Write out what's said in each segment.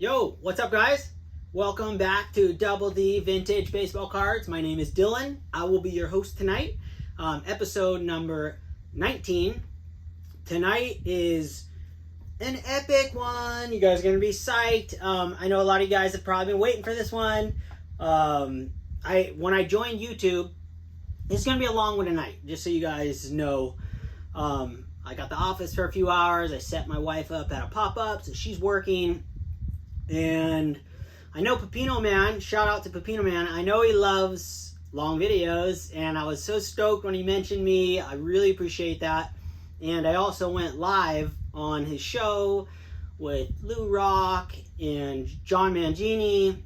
Yo, what's up, guys? Welcome back to Double D Vintage Baseball Cards. My name is Dylan. I will be your host tonight. Episode number 19. Tonight is an epic one. You guys are going to be psyched. I know a lot of you guys have probably been waiting for this one. When I joined YouTube, it's going to be a long one tonight, just so you guys know. I got the office for a few hours. I set my wife up at a pop-up, so she's working. And I know Pepino Man, shout out to Pepino Man, I know he loves long videos, and I was so stoked when he mentioned me. I really appreciate that. And I also went live on his show with Lou Rock and John Mangini.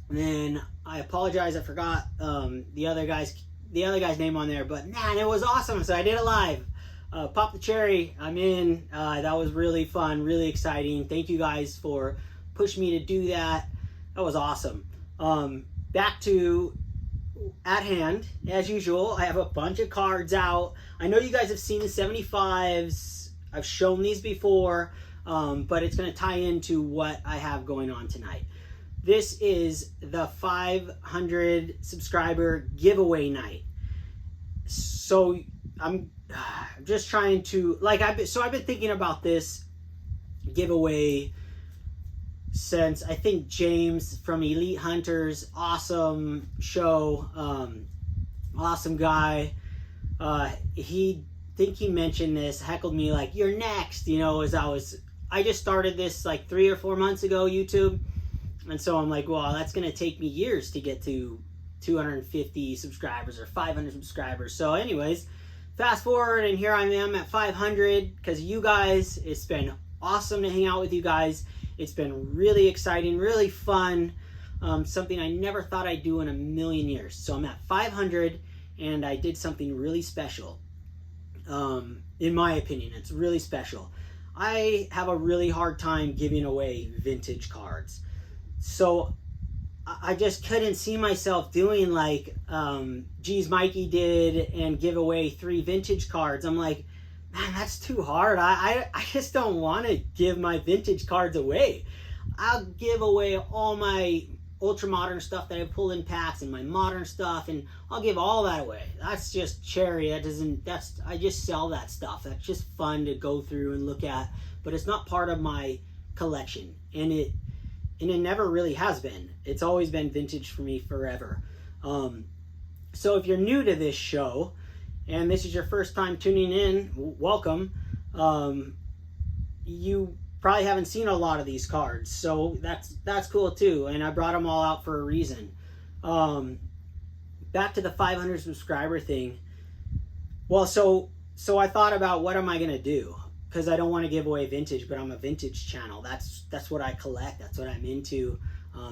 And then I apologize, I forgot the other guy's name on there, but man, it was awesome. So I did it live. Pop the cherry, I'm in. That was really fun, really exciting. Thank you guys for pushing me to do that. That was awesome. Back to at hand, as usual, I have a bunch of cards out. I know you guys have seen the 75s. I've shown these before, but it's going to tie into what I have going on tonight. This is the 500 subscriber giveaway night. So I'm just trying to, I've been thinking about this giveaway since I think James from Elite Hunters, awesome show, awesome guy. He mentioned this, heckled me like, "You're next," as I just started this like 3 or 4 months ago, YouTube. And so I'm like, well, that's going to take me years to get to 250 subscribers or 500 subscribers. So anyways, fast forward, and here I am at 500 because you guys. It's been awesome to hang out with you guys. It's been really exciting, really fun. Something I never thought I'd do in a million years. So I'm at 500, and I did something really special. In my opinion, it's really special. I have a really hard time giving away vintage cards. So I just couldn't see myself doing like G's Mikey did and give away 3 vintage cards. I'm like, man, that's too hard. I just don't want to give my vintage cards away. I'll give away all my ultra modern stuff that I pull in packs and my modern stuff, and I'll give all that away. That's just cherry. I just sell that stuff. That's just fun to go through and look at, but it's not part of my collection, and it never really has been. It's always been vintage for me forever. So if you're new to this show, and this is your first time tuning in, welcome. You probably haven't seen a lot of these cards, so that's cool too. And I brought them all out for a reason. Back to the 500 subscriber thing. Well, so I thought about, what am I gonna do? Because I don't want to give away vintage, but I'm a vintage channel. That's what I collect. That's what I'm into.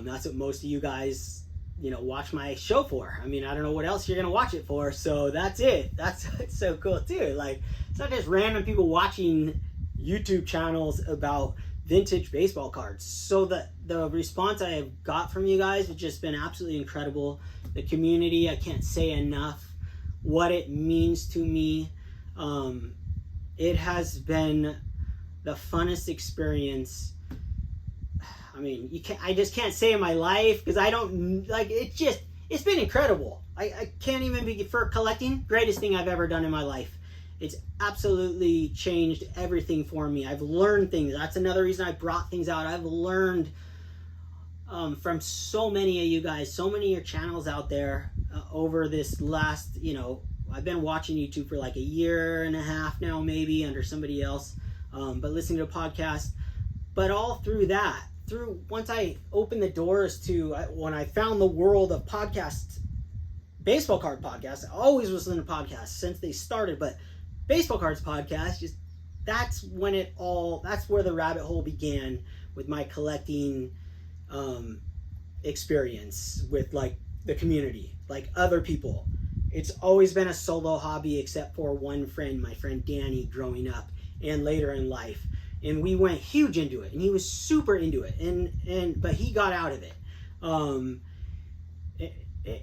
That's what most of you guys watch my show for. I mean, I don't know what else you're gonna watch it for, so that's it. That's so cool too. Like, it's not just random people watching YouTube channels about vintage baseball cards. So the response I have got from you guys has just been absolutely incredible. The community, I can't say enough what it means to me. It has been the funnest experience. I mean, I just can't say in my life, because I don't, it's been incredible. I can't even be, for collecting, greatest thing I've ever done in my life. It's absolutely changed everything for me. I've learned things. That's another reason I brought things out. I've learned from so many of you guys, so many of your channels out there over this last, I've been watching YouTube for like a year and a half now, maybe, under somebody else, but listening to a podcast. But all through that, once I opened the doors to, when I found the world of podcasts, baseball card podcasts, I always was listening to podcasts since they started, but baseball cards podcast, that's where the rabbit hole began with my collecting experience with like the community, like other people. It's always been a solo hobby, except for one friend, my friend Danny, growing up and later in life. And we went huge into it, and he was super into it, but he got out of it.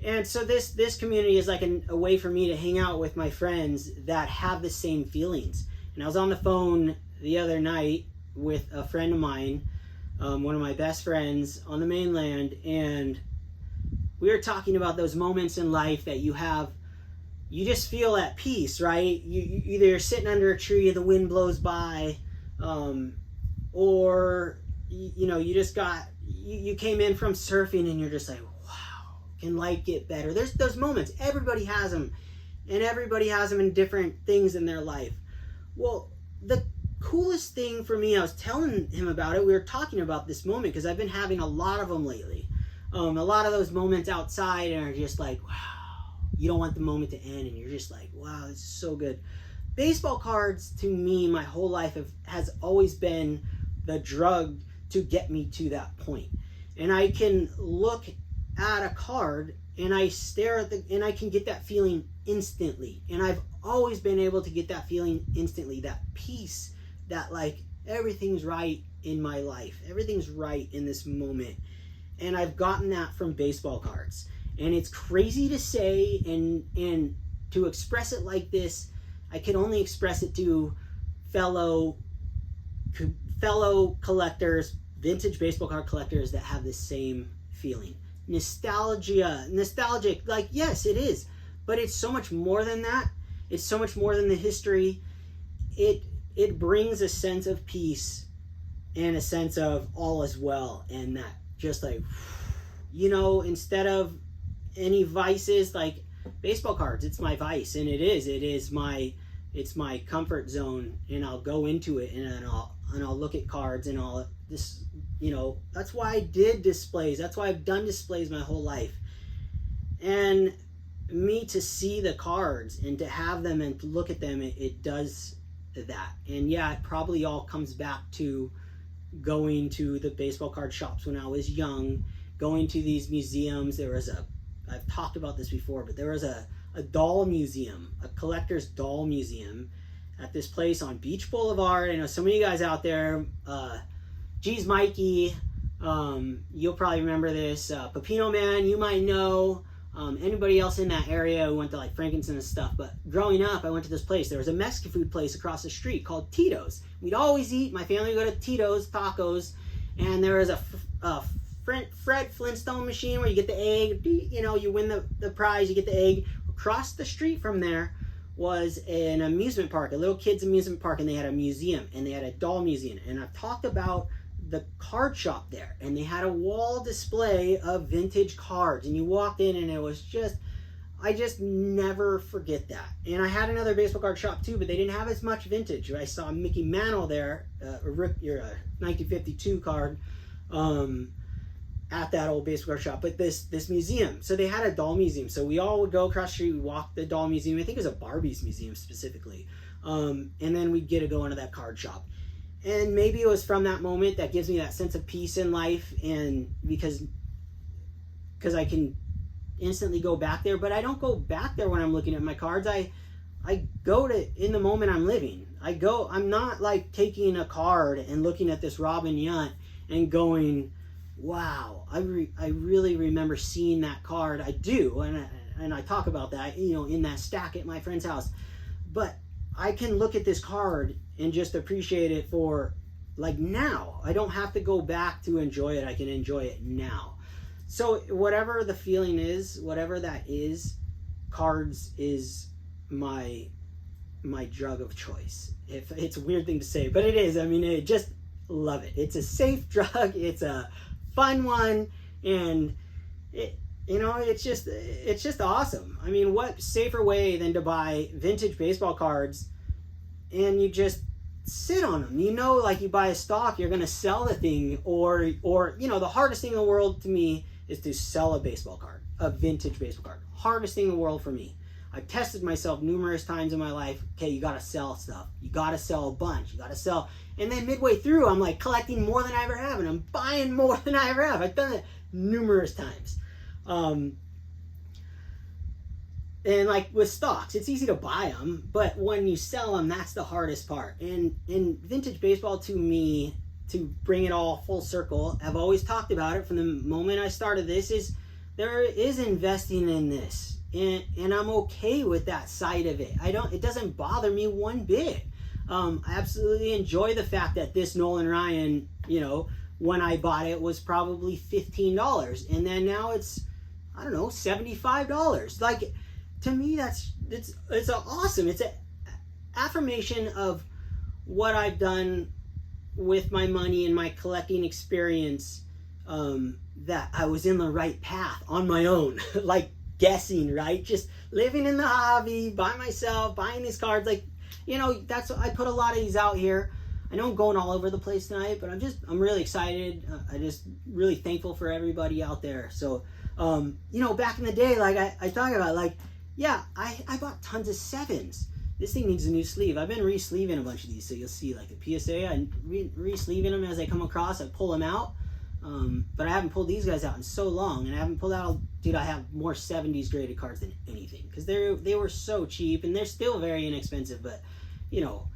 And so this community is like a way for me to hang out with my friends that have the same feelings. And I was on the phone the other night with a friend of mine one of my best friends on the mainland, and we were talking about those moments in life that you just feel at peace, right? You either you're sitting under a tree and the wind blows by, or you came in from surfing and you're just like, wow, can life get better? There's those moments. Everybody has them, and everybody has them in different things in their life. Well, the coolest thing for me, I was telling him about it, we were talking about this moment because I've been having a lot of them lately. A lot of those moments outside are just like, wow, you don't want the moment to end, and you're just like, wow, this is so good. Baseball cards, to me, my whole life has always been the drug to get me to that point. And I can look at a card and I stare at and I can get that feeling instantly. And I've always been able to get that feeling instantly, that peace, that like everything's right in my life, everything's right in this moment. And I've gotten that from baseball cards. And it's crazy to say, and to express it like this, I can only express it to fellow collectors, vintage baseball card collectors that have the same feeling. Nostalgic, like, yes, it is, but it's so much more than that. It's so much more than the history. It brings a sense of peace and a sense of all is well, and that just like, instead of any vices, like baseball cards, it's my vice, and it's my comfort zone, and I'll go into it, and I'll look at cards, and I'll this, that's why I did displays. That's why I've done displays my whole life. And me to see the cards and to have them and to look at them, it does that. And yeah, it probably all comes back to going to the baseball card shops when I was young, going to these museums. I've talked about this before, but there was a doll museum, a collector's doll museum at this place on Beach Boulevard. I know some of you guys out there, Geez Mikey, you'll probably remember this. Pepino Man, you might know. Anybody else in that area who went to like Frankenson and stuff. But growing up, I went to this place. There was a Mexican food place across the street called Tito's. We'd always eat. My family would go to Tito's tacos, and there was a Fred Flintstone machine where you get the egg. You win the prize, you get the egg. Across the street from there was an amusement park, a little kids amusement park, and they had a museum, and they had a doll museum. And I've talked about the card shop there, and they had a wall display of vintage cards, and you walked in and it was just, I just never forget that. And I had another baseball card shop too, but they didn't have as much vintage. I saw Mickey Mantle there, your 1952 card, at that old baseball card shop. But this museum, so they had a doll museum, so we all would go across the street, we'd walk the doll museum. I think it was a Barbie's museum specifically, and then we'd get to go into that card shop. And maybe it was from that moment that gives me that sense of peace in life, and because I can instantly go back there. But I don't go back there when I'm looking at my cards. I go to in the moment I'm living. I'm not like taking a card and looking at this Robin Yount and going, wow, I really remember seeing that card. I do, and I talk about that, in that stack at my friend's house. But I can look at this card and just appreciate it for like now. I don't have to go back to enjoy it. I can enjoy it now. So whatever the feeling is, whatever that is, cards is my drug of choice. If it's a weird thing to say, but it is. I mean, I just love it. It's a safe drug. It's a fun one, and it's just awesome. I mean, what safer way than to buy vintage baseball cards and you just sit on them? Like you buy a stock, you're going to sell the thing, or the hardest thing in the world to me is to sell a baseball card, a vintage baseball card. Hardest thing in the world for me. I've tested myself numerous times in my life. Okay, you got to sell stuff. You got to sell a bunch. You got to sell. And then midway through, I'm like collecting more than I ever have, and I'm buying more than I ever have. I've done it numerous times. And like with stocks, it's easy to buy them, but when you sell them, that's the hardest part. And in vintage baseball, to me, to bring it all full circle, I've always talked about it from the moment I started this, is there is investing in this. And I'm okay with that side of it. It doesn't bother me one bit. I absolutely enjoy the fact that this Nolan Ryan, when I bought it was probably $15, and then now it's, I don't know, $75. Like, to me, it's awesome. It's an affirmation of what I've done with my money and my collecting experience, that I was in the right path on my own. Like, guessing, right? Just living in the hobby by myself, buying these cards. Like, you know, that's, I put a lot of these out here. I know I'm going all over the place tonight, but I'm really excited. I just really thankful for everybody out there. So, you know, back in the day, like I talk about, like, yeah, I bought tons of 7s. This thing needs a new sleeve. I've been re-sleeving a bunch of these, so you'll see, like, the PSA, I'm re-sleeving them as I come across. I pull them out, but I haven't pulled these guys out in so long, and I haven't pulled out, dude, I have more 70s graded cards than anything, because they were so cheap, and they're still very inexpensive, but, you know,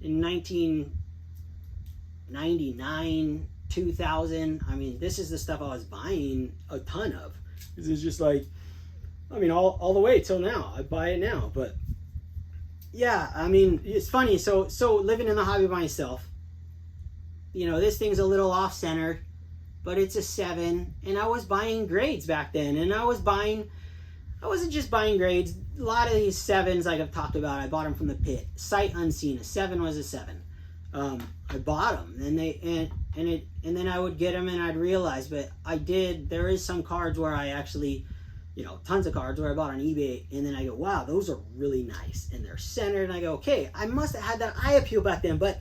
in 1999, 2000, I mean, this is the stuff I was buying a ton of. This is just like, I mean, all the way till now. I buy it now, but yeah, I mean, it's funny. So living in the hobby by myself, you know, this thing's a little off-centered, but it's a 7, and I was buying grades back then, and I wasn't just buying grades. A lot of these 7s, like I've talked about, I bought them from the pit, sight unseen. A 7 was a 7. I bought them, and then I would get them, and I'd realize, but there is some cards where I actually, you know, tons of cards where I bought on eBay, and then I go, wow, those are really nice, and they're centered, and I go, okay, I must have had that eye appeal back then. But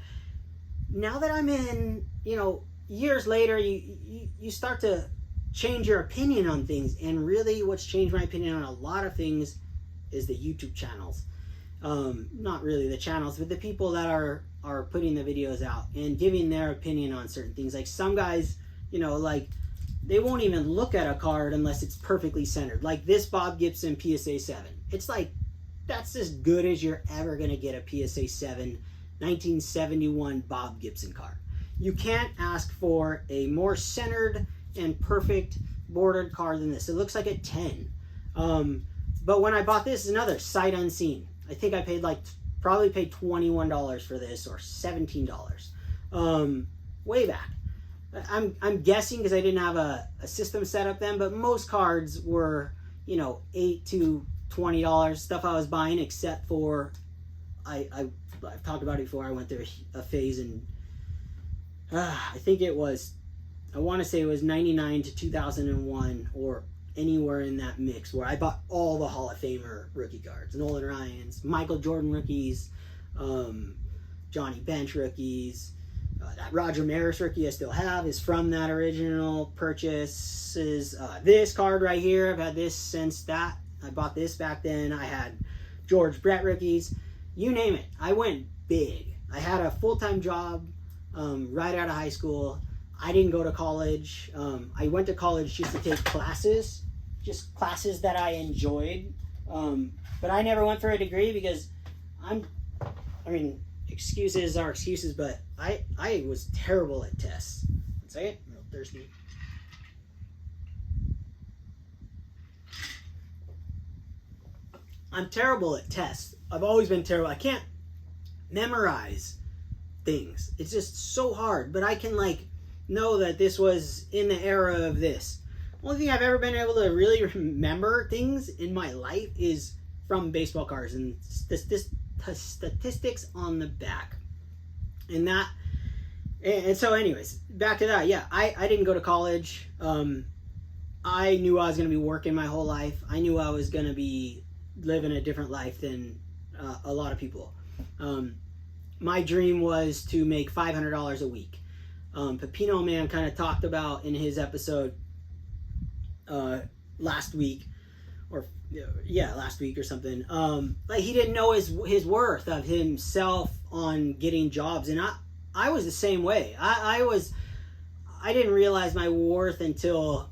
now that I'm in, you know, years later, you start to change your opinion on things, and really what's changed my opinion on a lot of things is the YouTube channels. Not really the channels, but the people that are putting the videos out and giving their opinion on certain things. Like, some guys, you know, like, they won't even look at a card unless it's perfectly centered. Like this Bob Gibson PSA 7. It's like, that's as good as you're ever going to get a PSA 7 1971 Bob Gibson card. You can't ask for a more centered and perfect bordered card than this. It looks like a 10. But when I bought this, another sight unseen. I think I paid probably paid $21 for this, or $17. Way back. I'm guessing because I didn't have a system set up then, but most cards were, you know, $8 to $20 stuff I was buying, except for I've talked about it before. I went through a phase, and I think I want to say it was 99 to 2001, or anywhere in that mix, where I bought all the Hall of Famer rookie cards, Nolan Ryan's, Michael Jordan rookies, Johnny Bench rookies. That Roger Maris rookie I still have is from that original purchase. This card right here, I've had this since that. I bought this back then. I had George Brett rookies. You name it. I went big. I had a full-time job right out of high school. I didn't go to college. I went to college just to take classes, just classes that I enjoyed. But I never went for a degree because excuses are excuses, but I was terrible at tests. One second, I'm a little thirsty. I'm terrible at tests. I've always been terrible. I can't memorize things. It's just so hard, but I can know that this was in the era of this. Only thing I've ever been able to really remember things in my life is from baseball cards and statistics on the back. And so anyways, back to that. Yeah, I didn't go to college. I knew I was going to be working my whole life. I knew I was going to be living a different life than a lot of people. My dream was to make $500 a week. Pepino Man kind of talked about in his episode last week or something. He didn't know his worth of himself on getting jobs, and I was the same way. I didn't realize my worth until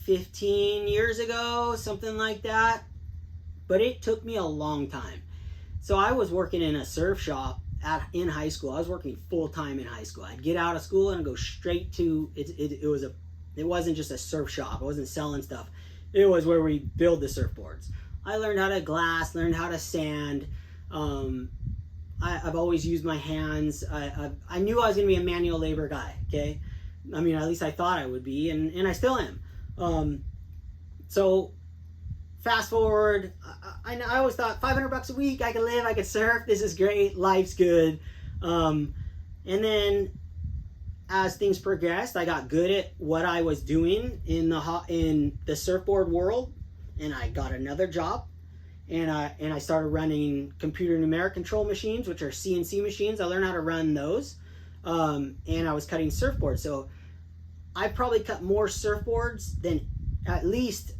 15 years ago, something like that. But it took me a long time. So I was working in a surf shop in high school. I was working full time in high school. I'd get out of school and go straight to it wasn't just a surf shop. I wasn't selling stuff. It was where we build the surfboards. I learned how to glass, learned how to sand. I've always used my hands. I knew I was going to be a manual labor guy, okay? I mean, at least I thought I would be, and I still am. So fast forward, I always thought $500 a week, I could live, I could surf, this is great, life's good. And then as things progressed, I got good at what I was doing in the surfboard world, and I got another job, and I started running computer numeric control machines, which are CNC machines. I learned how to run those, and I was cutting surfboards. So I probably cut more surfboards than at least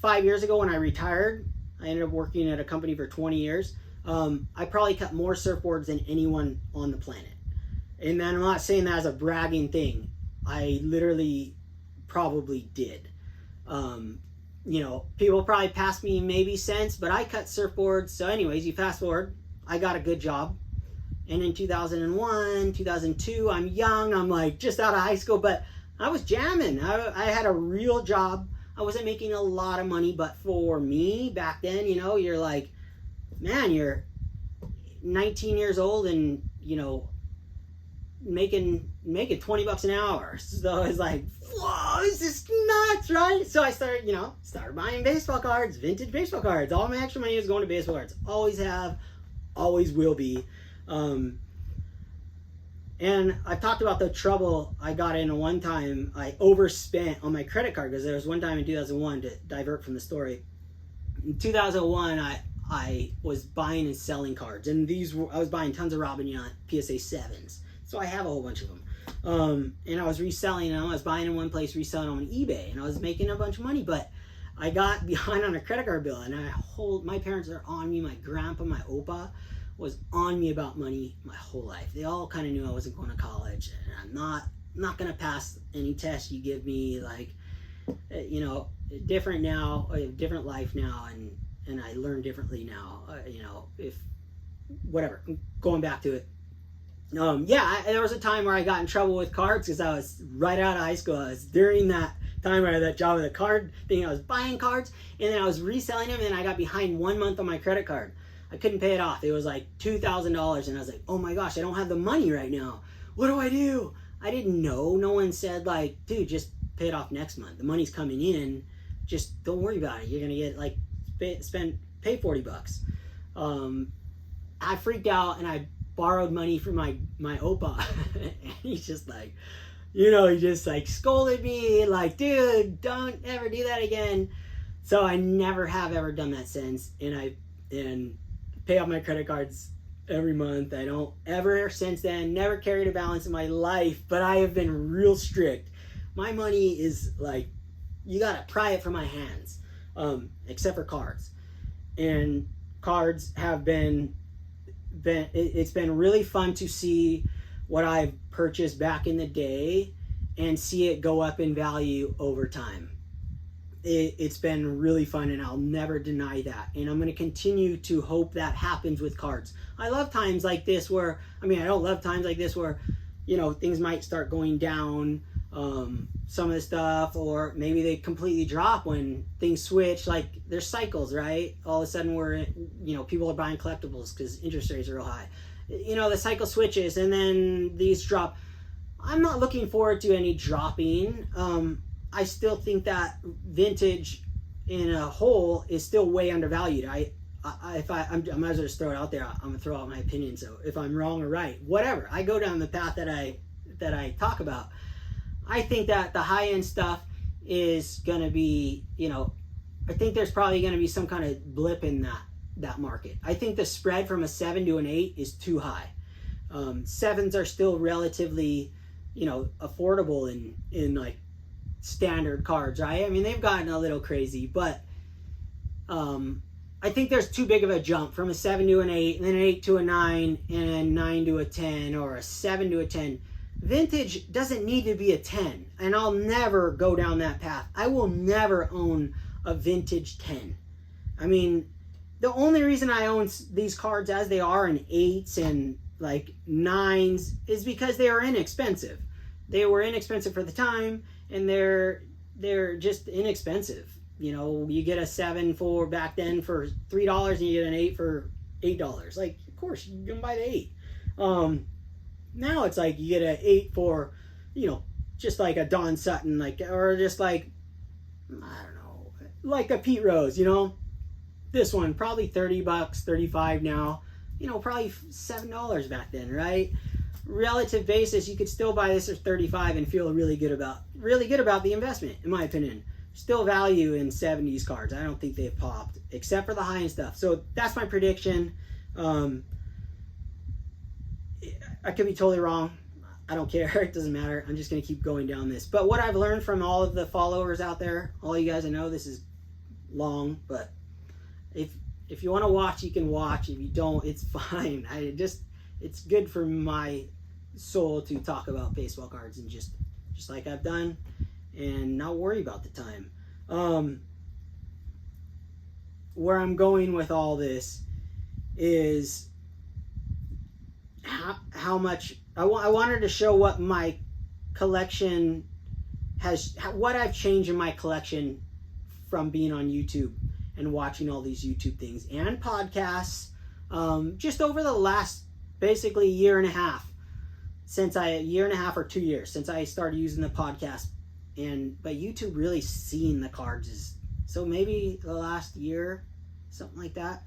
5 years ago when I retired. I ended up working at a company for 20 years. I probably cut more surfboards than anyone on the planet. And then I'm not saying that as a bragging thing. I literally probably did. People probably passed me maybe since, but I cut surfboards. So anyways, you fast forward, I got a good job. And in 2001, 2002, I'm young, I'm like just out of high school, but I was jamming. I had a real job. I wasn't making a lot of money, but for me back then, you're like, man, you're 19 years old and, making $20 an hour. So it's like, whoa, this is nuts, right? So I started buying baseball cards, vintage baseball cards. All my extra money was going to baseball cards. Always have, always will be. And I talked about the trouble I got in one time. I overspent on my credit card because there was one time in 2001, to divert from the story. In 2001, I was buying and selling cards, and I was buying tons of Robin Yount PSA 7s. So I have a whole bunch of them. And I was reselling them. I was buying in one place, reselling them on eBay, and I was making a bunch of money, but I got behind on a credit card bill, and my parents are on me. My grandpa, my opa was on me about money my whole life. They all kind of knew I wasn't going to college, and I'm not going to pass any test you give me. Like, different now, a different life now, and I learn differently now. Whatever, going back to it. There was a time where I got in trouble with cards because I was right out of high school. I was during that time where I had that job with a card thing. I was buying cards, and then I was reselling them, and I got behind 1 month on my credit card. I couldn't pay it off. It was like $2,000, and I was like, oh my gosh, I don't have the money right now. What do I do? I didn't know. No one said, like, dude, just pay it off next month. The money's coming in. Just don't worry about it. You're going to get, like, pay $40. I freaked out, and I borrowed money from my opa. And he's just like, he just like scolded me, like, dude, don't ever do that again. So I never have ever done that since, and pay off my credit cards every month. I don't ever since then, never carried a balance in my life, but I have been real strict. My money is like, you gotta pry it from my hands, except for cards. And cards have it's been really fun to see what I've purchased back in the day and see it go up in value over time. It's been really fun, and I'll never deny that. And I'm going to continue to hope that happens with cards. I love times like this where, I don't love times like this where, things might start going down, some of the stuff, or maybe they completely drop when things switch. Like, there's cycles, right? All of a sudden people are buying collectibles because interest rates are real high. The cycle switches, and then these drop. I'm not looking forward to any dropping. I still think that vintage in a whole is still way undervalued. I might as well just throw it out there. I'm gonna throw out my opinion. So if I'm wrong or right, whatever, I go down the path that I talk about. I think that the high end stuff is gonna be, I think there's probably gonna be some kind of blip in that market. I think the spread from a 7 to an 8 is too high. 7s are still relatively, affordable in like standard cards, right? They've gotten a little crazy, but I think there's too big of a jump from a 7 to an 8, and then an 8 to a 9, and 9 to a 10, or a 7 to a 10. Vintage doesn't need to be a 10, and I'll never go down that path. I will never own a vintage 10. The only reason I own these cards as they are in 8s and like 9s is because they are inexpensive. They were inexpensive for the time, and they're just inexpensive. You get a 7 for back then for $3, and you get an 8 for $8. Like, course, you can buy the 8. Now it's like you get an 8 for, just like a Don Sutton, or just like, I don't know, like a Pete Rose, This one, probably $30, $35 now. Probably $7 back then, right? Relative basis, you could still buy this for $35 and feel really good about the investment, in my opinion. Still value in 70s cards. I don't think they've popped, except for the high-end stuff. So that's my prediction. I could be totally wrong. I don't care. It doesn't matter. I'm just going to keep going down this. But what I've learned from all of the followers out there, all you guys, I know this is long, but if you want to watch, you can watch. If you don't, it's fine. It's good for my soul to talk about baseball cards and just like I've done, and not worry about the time. Where I'm going with all this is how much I wanted to show what my collection what I've changed in my collection from being on YouTube and watching all these YouTube things and podcasts, just over the last basically year and a half or 2 years since I started using the podcast. But YouTube really seeing the cards so maybe the last year, something like that,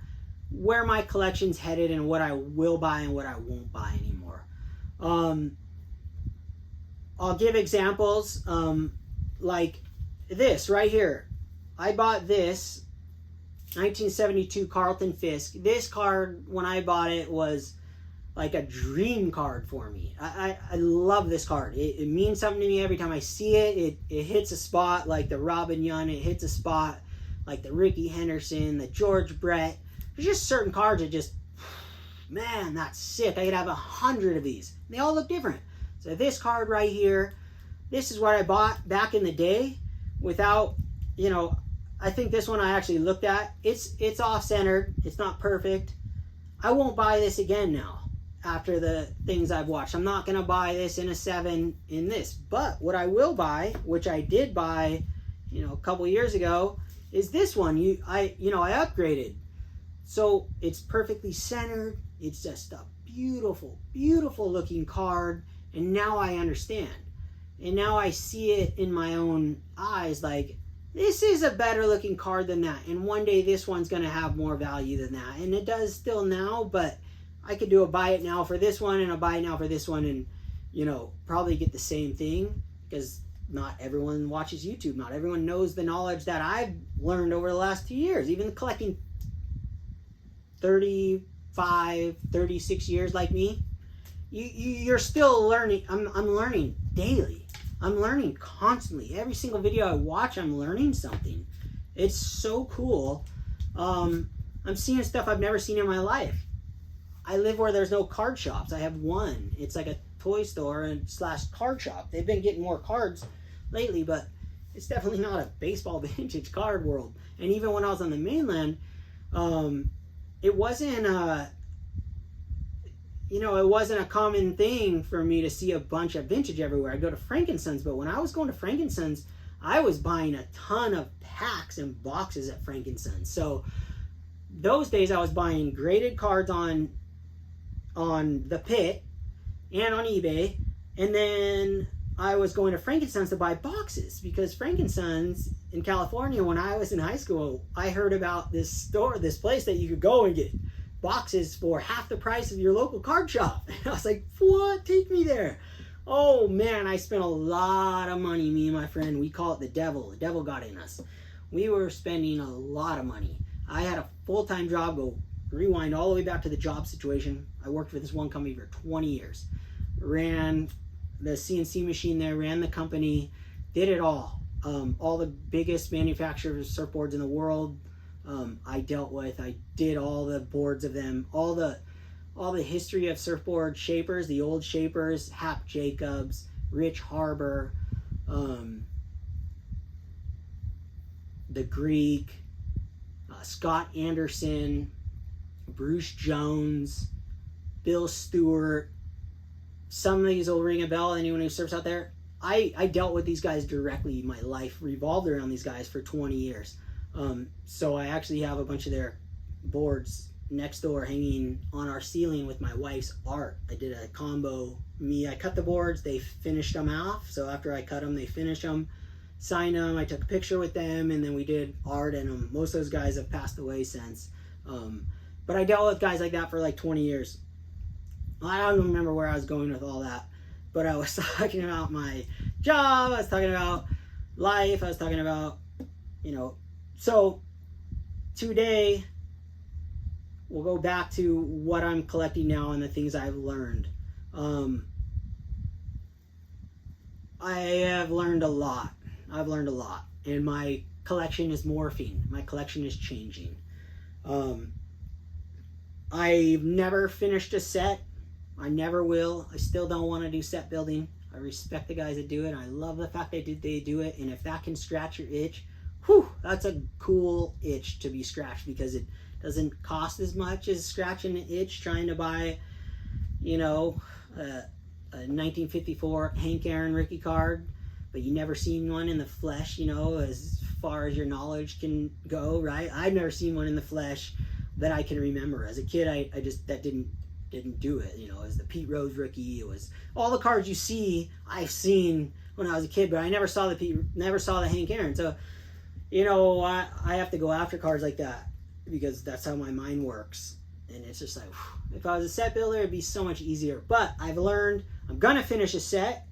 where my collection's headed and what I will buy and what I won't buy anymore. I'll give examples, like this right here. I bought this 1972 Carlton Fisk. This card, when I bought it, was like a dream card for me. I love this card. It means something to me every time I see it. It hits a spot like the Robin Young. It hits a spot like the Ricky Henderson, the George Brett. There's just certain cards that just, man, that's sick. I could have 100 of these. They all look different. So this card right here, this is what I bought back in the day without, I think this one I actually looked at. It's off-centered. It's not perfect. I won't buy this again now after the things I've watched. I'm not going to buy this in a 7 in this. But what I will buy, which I did buy, a couple years ago, is this one. I upgraded. So it's perfectly centered. It's just a beautiful, beautiful looking card. And now I understand. And now I see it in my own eyes like, this is a better looking card than that. And one day this one's going to have more value than that. And it does still now, but I could do a buy it now for this one and a buy it now for this one and, probably get the same thing, because not everyone watches YouTube. Not everyone knows the knowledge that I've learned over the last 2 years. Even collecting 35, 36 years like me, you're still learning. I'm learning daily. I'm learning constantly. Every single video I watch, I'm learning something. It's so cool. I'm seeing stuff I've never seen in my life. I live where there's no card shops. I have one. It's like a toy store and / card shop. They've been getting more cards lately, but it's definitely not a baseball vintage card world. And even when I was on the mainland, it wasn't it wasn't a common thing for me to see a bunch of vintage everywhere. I go to Frankensons, but when I was going to Frankensons, I was buying a ton of packs and boxes at Frankensons. So those days I was buying graded cards on the Pit and on eBay, and then I was going to Frankensons to buy boxes, because Frankensons in California, when I was in high school, I heard about this store, this place that you could go and get boxes for half the price of your local card shop. And I was like, what? Take me there. Oh man, I spent a lot of money, me and my friend. We call it the devil. The devil got in us. We were spending a lot of money. I had a full-time job. Go rewind all the way back to the job situation. I worked for this one company for 20 years. Ran the CNC machine there, ran the company, did it all. All the biggest manufacturers of surfboards in the world, I dealt with. I did all the boards of them, all the history of surfboard shapers, the old shapers, Hap Jacobs, Rich Harbor, the Greek, Scott Anderson, Bruce Jones, Bill Stewart. Some of these will ring a bell, anyone who surfs out there. I dealt with these guys directly. My life revolved around these guys for 20 years. So I actually have a bunch of their boards, next door hanging on our ceiling with my wife's art. I did a combo. I cut the boards, they finished them off. So after I cut them, they finished them, signed them, I took a picture with them, and then we did art in them. Most of those guys have passed away since. But I dealt with guys like that for like 20 years. I don't remember where I was going with all that, but I was talking about my job, I was talking about life, I was talking about, so today we'll go back to what I'm collecting now and the things I've learned. I have learned a lot. I've learned a lot, and my collection is morphing. My collection is changing. I've never finished a set. I never will. I still don't want to do set building. I respect the guys that do it. I love the fact they do it, and if that can scratch your itch, whew, that's a cool itch to be scratched, because it doesn't cost as much as scratching an itch trying to buy, a 1954 Hank Aaron Rickey card, but you never seen one in the flesh, as far as your knowledge can go, right? I've never seen one in the flesh that I can remember. As a kid, I just, that didn't do it. It was the Pete Rose rookie. It was all the cards you see, I've seen when I was a kid, but I never saw the Hank Aaron. So, I have to go after cards like that, because that's how my mind works. And it's just like, whew, if I was a set builder, it'd be so much easier. But I've learned I'm gonna finish a set,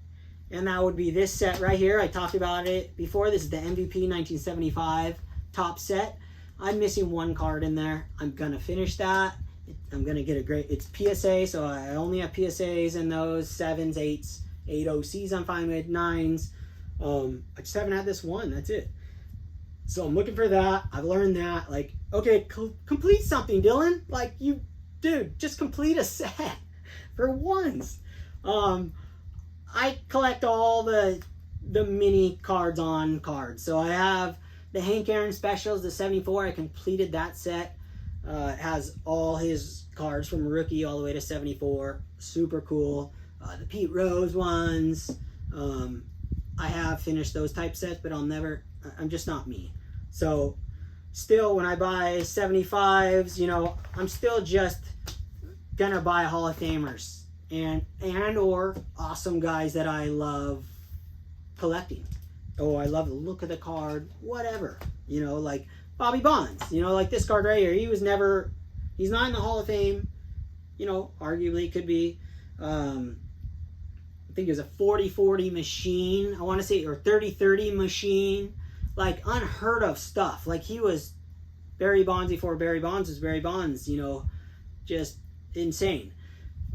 and that would be this set right here. I talked about it before. This is the MVP 1975 top set. I'm missing one card in there. I'm gonna finish that. I'm gonna get it's PSA, so I only have PSAs in those, 7s, 8s, 8 OCs I'm fine with, 9s. I just haven't had this one, that's it. So I'm looking for that. I've learned that, like, okay, complete something, Dylan. Like, dude, just complete a set for once. I collect all the mini cards on cards. So I have the Hank Aaron specials, the 74. I completed that set. It has all his cards from rookie all the way to 74. Super cool. The Pete Rose ones. I have finished those type sets, but I'm just not me. So still, when I buy 75s, I'm still just gonna buy Hall of Famers and or awesome guys that I love collecting. Oh, I love the look of the card, whatever. Like Bobby Bonds, like this card right here. He's not in the Hall of Fame, arguably could be. I think it was a 40-40 machine, I want to say, or 30-30 machine. Like, unheard of stuff. Like, he was Barry Bonds before Barry Bonds was Barry Bonds, just insane.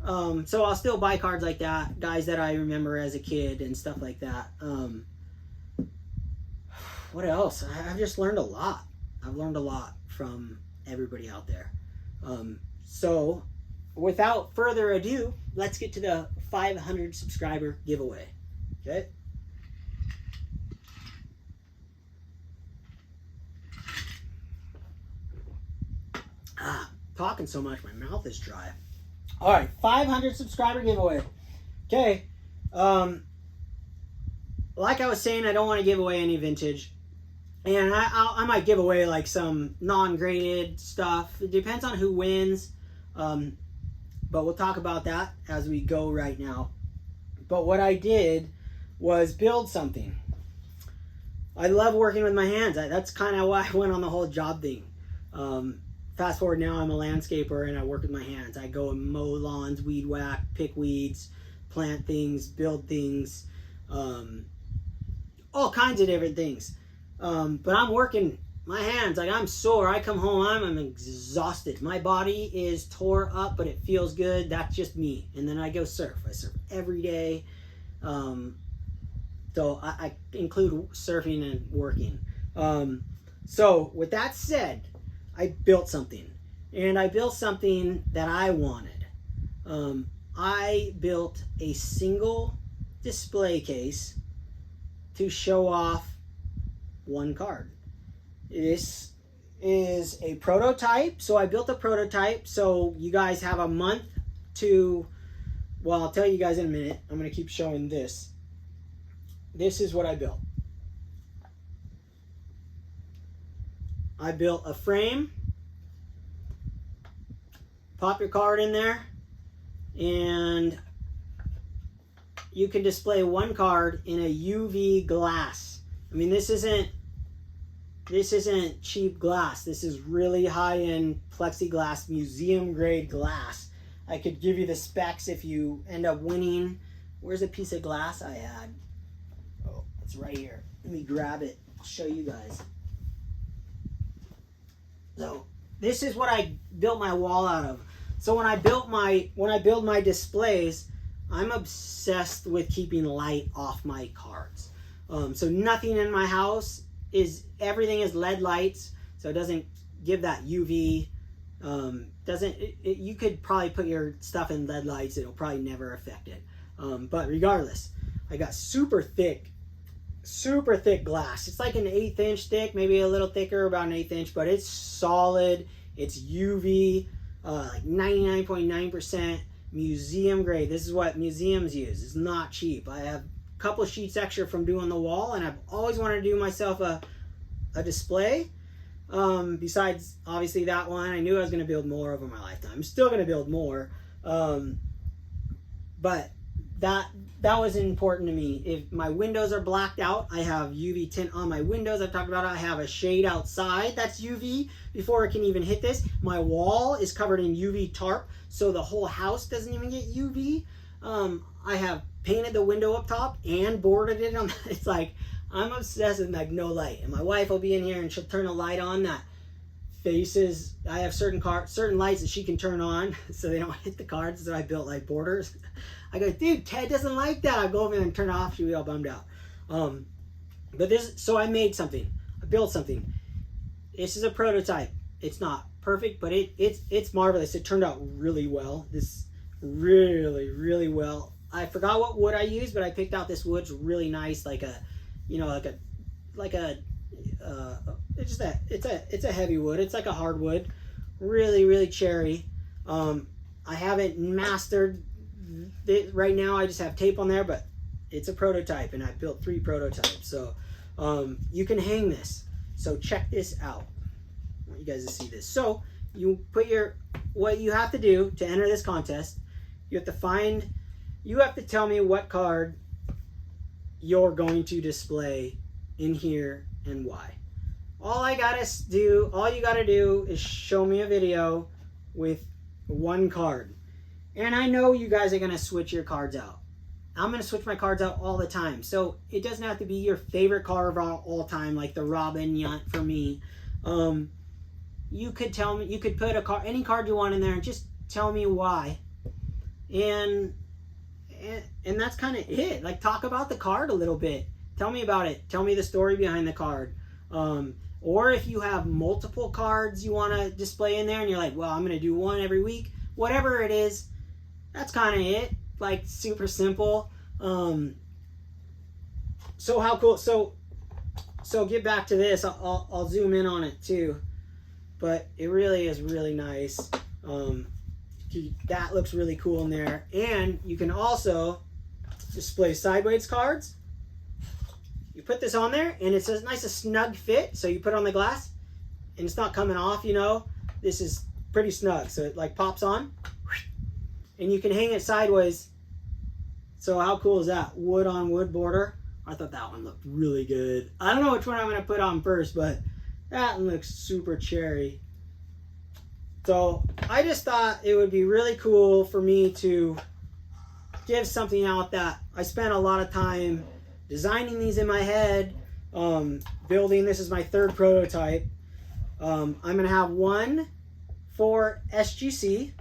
So I'll still buy cards like that, guys that I remember as a kid and stuff like that. What else? I've just learned a lot. I've learned a lot from everybody out there. So without further ado, let's get to the 500 subscriber giveaway. Okay? Talking so much, my mouth is dry. All right, 500 subscriber giveaway. Okay. Like I was saying, I don't want to give away any vintage. And I might give away like some non-graded stuff. It depends on who wins. But we'll talk about that as we go right now. But what I did was build something. I love working with my hands. That's kind of why I went on the whole job thing. Fast forward now, I'm a landscaper and I work with my hands. I go and mow lawns, weed whack, pick weeds, plant things, build things, all kinds of different things. But I'm working my hands, like I'm sore. I come home, I'm exhausted. My body is tore up, but it feels good. That's just me. And then I go surf. I surf every day. So I include surfing and working. So with that said, I built something, and I built something that I wanted. I built a single display case to show off one card. This is a prototype, so I built a prototype, so you guys have a month to, well, I'll tell you guys in a minute. I'm going to keep showing this. This is what I built. I built a frame, pop your card in there, and you can display one card in a UV glass. I mean, this isn't cheap glass. This is really high-end plexiglass, museum grade glass. I could give you the specs if you end up winning. Where's a piece of glass I had? Oh, it's right here. Let me grab it. I'll show you guys. So this is what I built my wall out of. So when I build my displays, I'm obsessed with keeping light off my cards. So nothing in my house everything is LED lights, so it doesn't give that UV. You could probably put your stuff in LED lights, it'll probably never affect it. But regardless, I got super thick glass. It's like an 1/8 inch thick, maybe a little thicker, about an 1/8 inch, but it's solid. It's UV, like 99.9% museum grade. This is what museums use. It's not cheap. I have a couple sheets extra from doing the wall, and I've always wanted to do myself a display. Besides obviously that one, I knew I was going to build more over my lifetime. I'm still going to build more, but that was important to me. If my windows are blacked out, I have UV tint on my windows. I've talked about it. I have a shade outside that's UV before it can even hit this. My wall is covered in UV tarp, so the whole house doesn't even get UV. I have painted the window up top and boarded it on. It's like I'm obsessed with like no light, and my wife will be in here and she'll turn a light on that faces. I have certain lights that she can turn on so they don't hit the cards. So I built like borders. I go, dude, Ted doesn't like that. I go over there and turn it off. She'll be all bummed out. So I made something. I built something. This is a prototype. It's not perfect, but it's marvelous. It turned out really well. This really, really well. I forgot what wood I used, but I picked out this wood's really nice, it's a heavy wood. It's like a hardwood, really, really cherry. I haven't mastered it right now. I just have tape on there, but it's a prototype, and I built 3 prototypes. So you can hang this. So check this out. I want you guys to see this. So you put what you have to do to enter this contest. You have to tell me what card you're going to display in here and why. All you gotta do is show me a video with one card. And I know you guys are gonna switch your cards out. I'm gonna switch my cards out all the time. So it doesn't have to be your favorite card of all time, like the Robin Yount for me. You could tell me, you could put any card you want in there and just tell me why. And that's kind of it. Like, talk about the card a little bit. Tell me about it. Tell me the story behind the card. Or if you have multiple cards you want to display in there and you're like, well, I'm going to do one every week. Whatever it is, that's kind of it. Like, super simple. So how cool. So get back to this. I'll zoom in on it too. But it really is really nice. That looks really cool in there. And you can also display sideways cards. You put this on there and it's a nice snug fit. So you put it on the glass and it's not coming off, you know. This is pretty snug. So it like pops on. And you can hang it sideways. So how cool is that? Wood on wood border. I thought that one looked really good. I don't know which one I'm going to put on first, but that one looks super cherry. So I just thought it would be really cool for me to give something out that I spent a lot of time designing these in my head, building. This is my 3rd prototype. I'm going to have one for SGC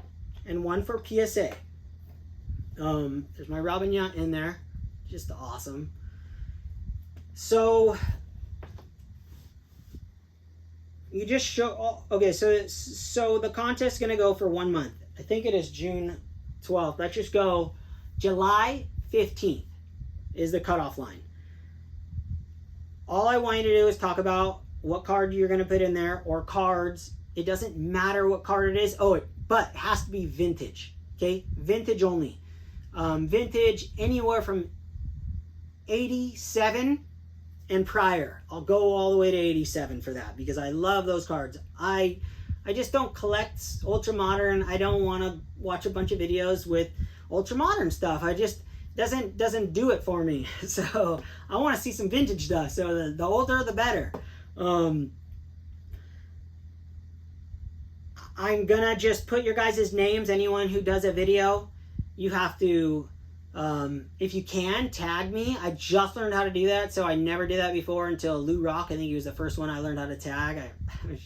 and one for PSA. There's my Robin Yount in there. Just awesome. So you just show, okay, so the contest is going to go for 1 month. I think it is June 12th. Let's just go July 15th is the cutoff line. All I want you to do is talk about what card you're going to put in there, or cards. It doesn't matter what card it is. But it has to be vintage, okay? Vintage only. Vintage anywhere from 87 and prior. I'll go all the way to 87 for that because I love those cards. I I just don't collect ultra modern. I don't want to watch a bunch of videos with ultra modern stuff. I just doesn't do it for me. So I want to see some vintage stuff. So the older the better. I'm gonna just put your guys' names. Anyone who does a video, you have to, if you can, tag me. I just learned how to do that, so I never did that before until Lou Rock. I think he was the first one I learned how to tag.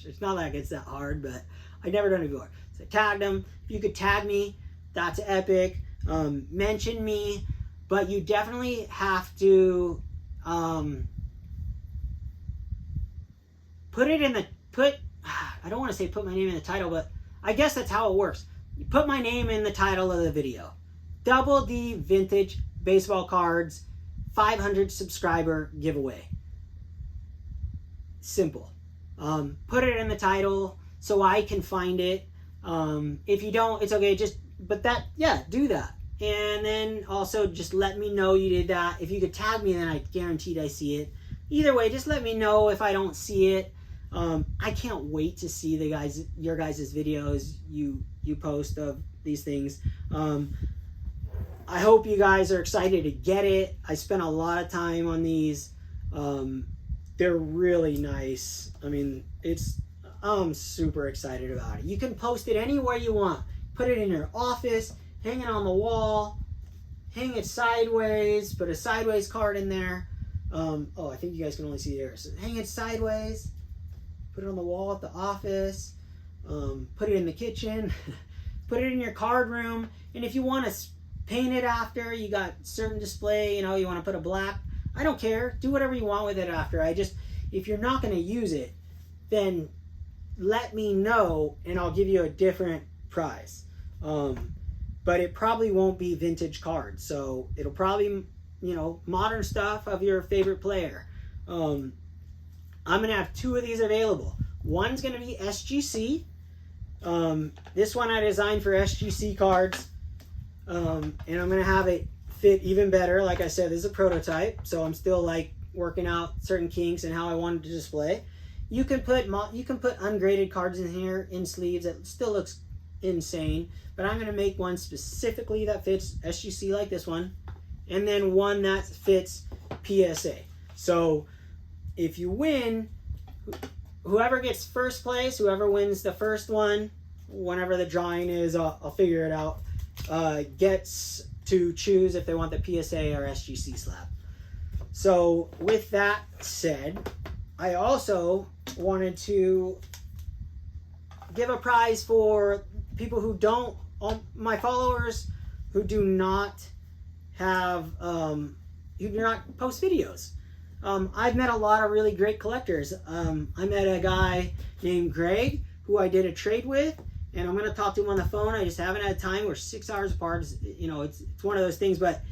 It's not like it's that hard, but I never done it before. So I tagged him. If you could tag me, that's epic. Mention me, but you definitely have to put it in the I don't want to say put my name in the title, but I guess that's how it works. You put my name in the title of the video. Double D Vintage Baseball Cards 500 subscriber giveaway. Simple. Put it in the title so I can find it. If you don't, it's okay. Do that. And then also just let me know you did that. If you could tag me, then I guaranteed I see it. Either way, just let me know if I don't see it. I can't wait to see your guys' videos you post of these things. I hope you guys are excited to get it. I spent a lot of time on these. They're really nice. I mean, I'm super excited about it. You can post it anywhere you want. Put it in your office, hang it on the wall, hang it sideways, put a sideways card in there. I think you guys can only see there. So hang it sideways. Put it on the wall at the office, put it in the kitchen, put it in your card room, and if you want to paint it after, you got certain display, you want to put a black, I don't care, do whatever you want with it after. If you're not going to use it, then let me know and I'll give you a different prize. But it probably won't be vintage cards, so it'll probably, modern stuff of your favorite player. I'm going to have 2 of these available. One's going to be SGC. This one I designed for SGC cards. And I'm going to have it fit even better. Like I said, this is a prototype, so I'm still working out certain kinks and how I wanted to display. You can put ungraded cards in here in sleeves. It still looks insane, but I'm going to make one specifically that fits SGC like this one, and then one that fits PSA. So if you win, whoever gets first place, whoever wins the first one, whenever the drawing is, I'll figure it out, gets to choose if they want the PSA or SGC slab. So with that said, I also wanted to give a prize for people who don't, my followers who do not have, who do not post videos. I've met a lot of really great collectors. I met a guy named Greg who I did a trade with, and I'm going to talk to him on the phone. I just haven't had time. We're 6 hours apart. It's one of those things, but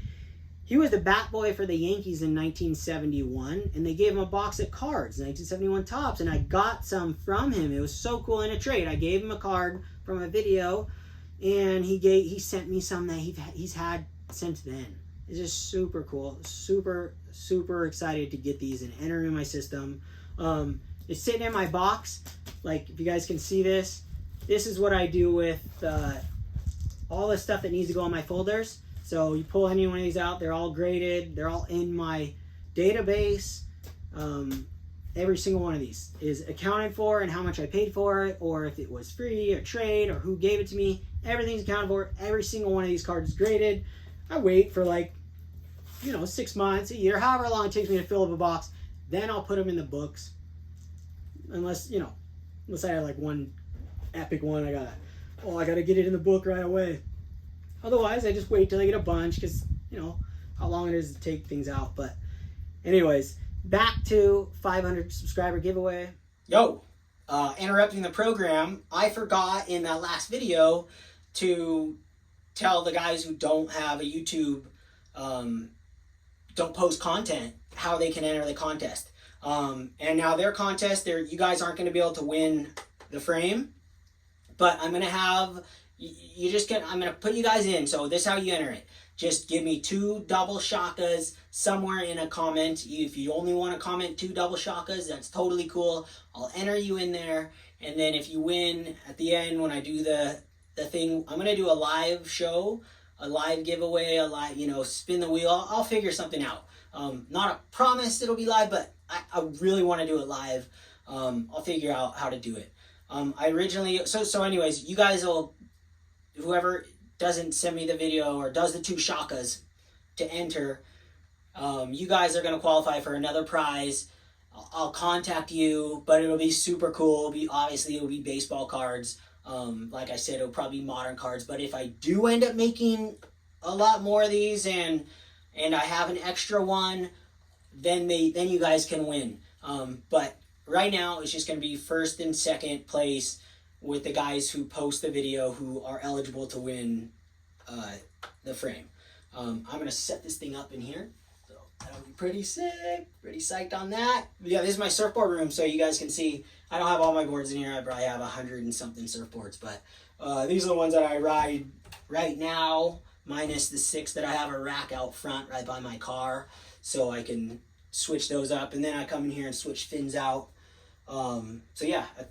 he was the bat boy for the Yankees in 1971, and they gave him a box of cards, 1971 Topps, and I got some from him. It was so cool in a trade. I gave him a card from a video, and he sent me some that he's had since then. It's just super cool. Super excited to get these and enter them in my system. It's sitting in my box. If you guys can see this, this is what I do with all the stuff that needs to go in my folders. So you pull any one of these out, they're all graded. They're all in my database. Every single one of these is accounted for and how much I paid for it, or if it was free or trade or who gave it to me. Everything's accounted for. Every single one of these cards is graded. I wait for 6 months, a year, however long it takes me to fill up a box. Then I'll put them in the books. Unless I have one epic one, I gotta get it in the book right away. Otherwise, I just wait till I get a bunch because, how long it is to take things out. But anyways, back to 500 subscriber giveaway. Interrupting the program, I forgot in that last video to tell the guys who don't have a YouTube, don't post content, how they can enter the contest. And now their contest, you guys aren't going to be able to win the frame, but I'm going to have, I'm going to put you guys in. So this is how you enter it. Just give me 2 double shakas somewhere in a comment. If you only want to comment 2 double shakas, that's totally cool. I'll enter you in there, And then if you win at the end, when I do the thing, I'm going to do a live show, a live giveaway, a live, spin the wheel. I'll figure something out. Not a promise it'll be live, but I really want to do it live. I'll figure out how to do it. I originally, so anyways, you guys will, whoever doesn't send me the video or does the 2 shakas to enter, you guys are going to qualify for another prize. I'll contact you, but it'll be super cool. It'll be baseball cards. Like I said, it'll probably be modern cards, but if I do end up making a lot more of these and I have an extra one, then you guys can win. But right now it's just going to be first and second place with the guys who post the video who are eligible to win the frame. I'm going to set this thing up in here. So that'll be pretty sick. Pretty psyched on that. But yeah, this is my surfboard room, so you guys can see. I don't have all my boards in here. I probably have 100 and something surfboards, but these are the ones that I ride right now, minus the 6 that I have a rack out front right by my car, so I can switch those up, and then I come in here and switch fins out. So yeah, I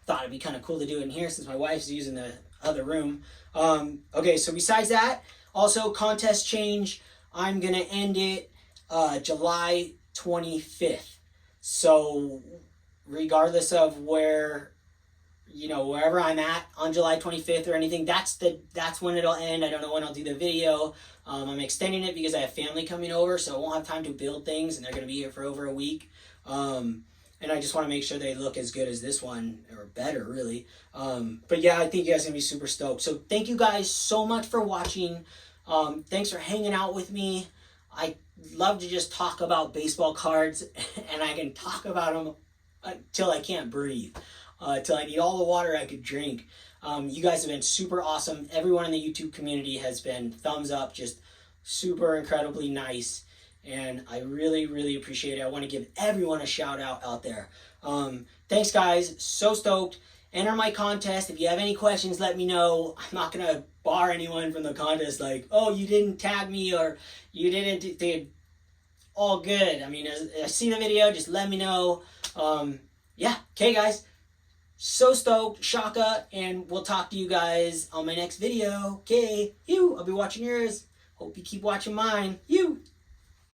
thought it'd be kind of cool to do it in here since my wife's using the other room. Okay, so besides that, also contest change, I'm gonna end it July 25th. So regardless of wherever I'm at on July 25th or anything, that's when it'll end. I don't know when I'll do the video. I'm extending it because I have family coming over, so I won't have time to build things, and they're going to be here for over a week. And I just want to make sure they look as good as this one, or better, really. But yeah, I think you guys are going to be super stoked. So thank you guys so much for watching. Thanks for hanging out with me. I love to just talk about baseball cards, and I can talk about them till I can't breathe, till I need all the water I could drink. You guys have been super awesome. Everyone in the YouTube community has been thumbs up, just super incredibly nice, and I really, really appreciate it. I want to give everyone a shout out there. Thanks, guys. So stoked. Enter my contest. If you have any questions, let me know. I'm not going to bar anyone from the contest like, oh, you didn't tag me or you didn't do all good. I mean, I see the video, just let me know. Yeah, okay, guys. So stoked, Shaka, and we'll talk to you guys on my next video. Okay, I'll be watching yours. Hope you keep watching mine.